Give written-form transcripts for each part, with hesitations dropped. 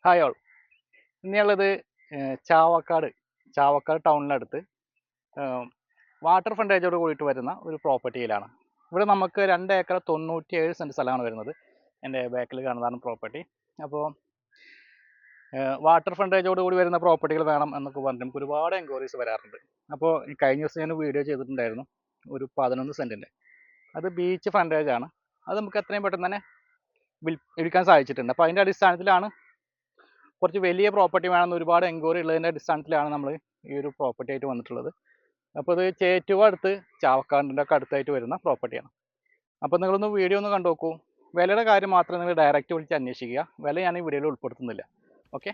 Hi all. ഇന്നുള്ളത് Chavakkad ടൗണിനടുത്ത് water ഫ്രണ്ടേജോട് കൂടിയിട്ട് വരുന്ന ഒരു പ്രോപ്പർട്ടിയിലാണ്. ഇവിടെ നമുക്ക് 2 ഏക്കർ 97 സെൻറ്റ് സ്ഥലമാണ് വരുന്നത്. എൻ്റെ ബാക്കിൽ കാണുന്നതാണ് പ്രോപ്പർട്ടി. അപ്പോൾ വാട്ടർ ഫ്രണ്ടേജോട് കൂടി വരുന്ന പ്രോപ്പർട്ടികൾ വേണം എന്നൊക്കെ പറഞ്ഞിട്ട് നമുക്ക് ഒരുപാട് എൻക്വയറീസ് വരാറുണ്ട്. അപ്പോൾ കഴിഞ്ഞ ദിവസം ഞാൻ വീഡിയോ ചെയ്തിട്ടുണ്ടായിരുന്നു ഒരു 11 സെൻറ്റിൻ്റെ. അത് ബീച്ച് ഫ്രണ്ടേജാണ്. അത് നമുക്ക് എത്രയും പെട്ടെന്ന് തന്നെ വിൽക്കാൻ സാധിച്ചിട്ടുണ്ട്. അപ്പോൾ അതിൻ്റെ അടിസ്ഥാനത്തിലാണ് കുറച്ച് വലിയ പ്രോപ്പർട്ടി വേണമെന്ന് ഒരുപാട് എൻക്വയറി ഉള്ളതിൻ്റെ അടിസ്ഥാനത്തിലാണ് നമ്മൾ ഈ ഒരു പ്രോപ്പർട്ടി ആയിട്ട് വന്നിട്ടുള്ളത്. അപ്പോൾ ഇത് ചേറ്റുവ അടുത്ത് ചാവക്കാടിൻ്റെ ഒക്കെ അടുത്തായിട്ട് വരുന്ന പ്രോപ്പർട്ടിയാണ്. അപ്പോൾ നിങ്ങളൊന്ന് വീഡിയോ ഒന്ന് കണ്ടു നോക്കൂ. വിലയുടെ കാര്യം മാത്രം നിങ്ങൾ ഡയറക്റ്റ് വിളിച്ച് അന്വേഷിക്കുക. വില ഞാൻ ഈ വീഡിയോയിൽ ഉൾപ്പെടുത്തുന്നില്ല. ഓക്കെ.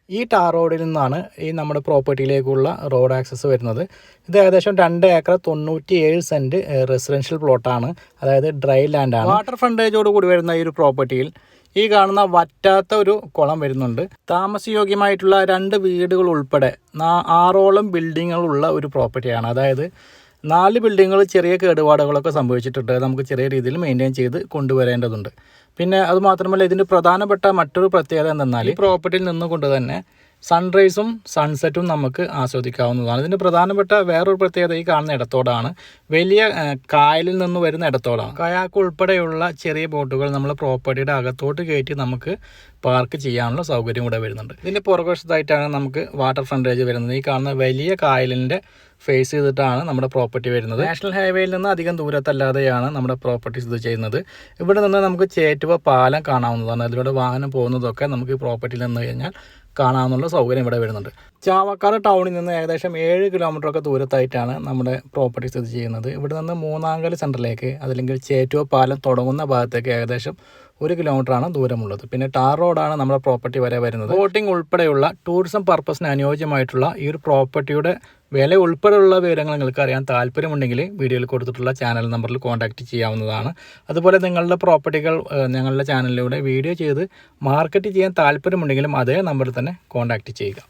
ഈ ടാർ റോഡിൽ നിന്നാണ് ഈ നമ്മുടെ പ്രോപ്പർട്ടിയിലേക്കുള്ള റോഡ് ആക്സസ് വരുന്നത്. ഇത് ഏകദേശം 2 ഏക്കർ 97 സെൻറ്റ് റെസിഡൻഷ്യൽ പ്ലോട്ടാണ്, അതായത് ഡ്രൈ ലാൻഡാണ്. വാട്ടർ ഫ്രണ്ടേജോട് കൂടി വരുന്ന ഈ ഒരു പ്രോപ്പർട്ടിയിൽ ഈ കാണുന്ന വറ്റാത്ത ഒരു കുളം വരുന്നുണ്ട്. താമസയോഗ്യമായിട്ടുള്ള 2 വീടുകൾ ഉൾപ്പെടെ 6ഓളം ബിൽഡിങ്ങുകളുള്ള ഒരു പ്രോപ്പർട്ടിയാണ്. അതായത് 4 ബിൽഡിങ്ങുകൾ ചെറിയ കേടുപാടുകളൊക്കെ സംഭവിച്ചിട്ടുണ്ട്. നമുക്ക് ചെറിയ രീതിയിൽ മെയിൻറ്റെയിൻ ചെയ്ത് കൊണ്ടുവരേണ്ടതുണ്ട്. പിന്നെ അതുമാത്രമല്ല, ഇതിൻ്റെ പ്രധാനപ്പെട്ട മറ്റൊരു പ്രത്യേകത എന്തെന്നാൽ ഈ പ്രോപ്പർട്ടിയിൽ നിന്നുകൊണ്ട് തന്നെ സൺറൈസും സൺസെറ്റും നമുക്ക് ആസ്വദിക്കാവുന്നതാണ്. ഇതിൻ്റെ പ്രധാനപ്പെട്ട വേറൊരു പ്രത്യേകത ഈ കാണുന്ന ഇടത്തോടാണ്. വലിയ കായലിൽ നിന്ന് വരുന്ന ഇടത്തോടാണ്. കയാക്ക് ഉൾപ്പെടെയുള്ള ചെറിയ ബോട്ടുകൾ നമ്മൾ പ്രോപ്പർട്ടിയുടെ അകത്തോട്ട് കയറ്റി നമുക്ക് പാർക്ക് ചെയ്യാനുള്ള സൗകര്യം കൂടെ വരുന്നുണ്ട്. ഇതിൻ്റെ പുറകുവശത്തായിട്ടാണ് നമുക്ക് വാട്ടർ ഫ്രണ്ടേജ് വരുന്നത്. ഈ കാണുന്ന വലിയ കായലിൻ്റെ ഫേസ് ചെയ്തിട്ടാണ് നമ്മുടെ പ്രോപ്പർട്ടി വരുന്നത്. നാഷണൽ ഹൈവേയിൽ നിന്ന് അധികം ദൂരത്തല്ലാതെയാണ് നമ്മുടെ പ്രോപ്പർട്ടി സ്ഥിതി ചെയ്യുന്നത്. ഇവിടെ നിന്ന് നമുക്ക് ചേറ്റുവ പാലം കാണാവുന്നതാണ്. അതിലൂടെ വാഹനം പോകുന്നതൊക്കെ നമുക്ക് ഈ പ്രോപ്പർട്ടിയിൽ നിന്ന് കഴിഞ്ഞാൽ കാണാവുന്ന സൗകര്യം ഇവിടെ വരുന്നുണ്ട്. ചാവക്കാട് ടൗണിൽ നിന്ന് ഏകദേശം 7 കിലോമീറ്ററൊക്കെ ദൂരത്തായിട്ടാണ് നമ്മുടെ പ്രോപ്പർട്ടി സ്ഥിതി ചെയ്യുന്നത്. ഇവിടെ നിന്ന് മൂന്നാങ്കൽ സെൻറ്ററിലേക്ക്, അതല്ലെങ്കിൽ ചേറ്റുവ പാലം തുടങ്ങുന്ന ഭാഗത്തേക്ക് ഏകദേശം 1 കിലോമീറ്ററാണ് ദൂരമുള്ളത്. പിന്നെ ടാർ റോഡാണ് നമ്മുടെ പ്രോപ്പർട്ടി വരെ വരുന്നത്. ബോട്ടിംഗ് ഉൾപ്പെടെയുള്ള ടൂറിസം പർപ്പസിന് അനുയോജ്യമായിട്ടുള്ള ഈ ഒരു പ്രോപ്പർട്ടിയുടെ വില ഉൾപ്പെടെയുള്ള വിവരങ്ങൾ നിങ്ങൾക്ക് അറിയാൻ താല്പര്യമുണ്ടെങ്കിൽ വീഡിയോയിൽ കൊടുത്തിട്ടുള്ള ചാനൽ നമ്പറിൽ കോൺടാക്റ്റ് ചെയ്യാവുന്നതാണ്. അതുപോലെ നിങ്ങളുടെ പ്രോപ്പർട്ടികൾ ഞങ്ങളുടെ ചാനലിലൂടെ വീഡിയോ ചെയ്ത് മാർക്കറ്റ് ചെയ്യാൻ താല്പര്യമുണ്ടെങ്കിലും അതേ നമ്പറിൽ തന്നെ കോൺടാക്റ്റ് ചെയ്യുക.